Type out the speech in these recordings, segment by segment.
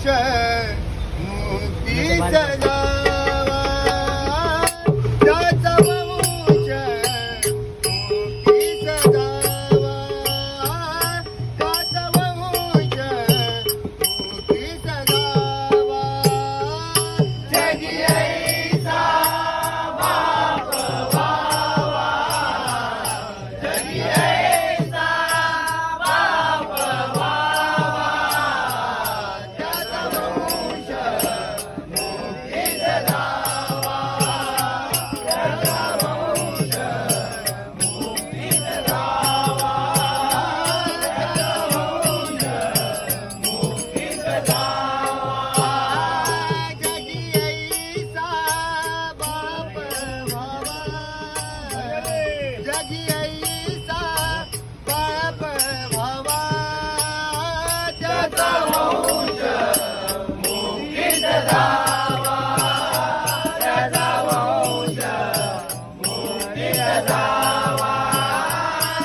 मुक्ती सजावा त्याचा वंश मुक्ती सजावा त्याचा वंश मुक्ती सजावा जगी ऐसा बाप व्हावा जगी ऐसा बाप व्हावा त्याचा वंश मुक्ती सजावा त्याचा वंश मुक्ती सजावा त्याचा वंश मुक्ती सजावा जगी ऐसा बाप व्हावा जगी ऐसा बाप व्हावा त्याचा वंश मुक्ती सजावा त्याचा वंश मुक्ती सजावा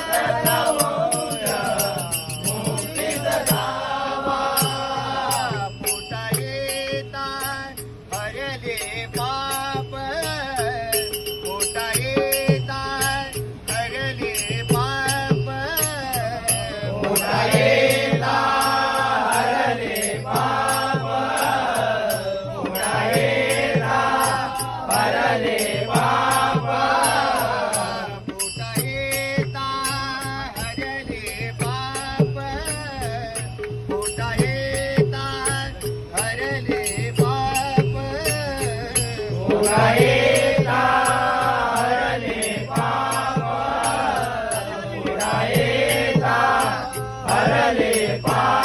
त्याचा वंश मुक्ती सजावा पोटा येता हरले पाप पोटा येता हरले पाप पोटा येता हरले पाप पोटा येता हरले पाप पोटा येता हरले पाप पोटा येता हरले पाप पोटा येता हरले पाप पोटा येता हरले पाप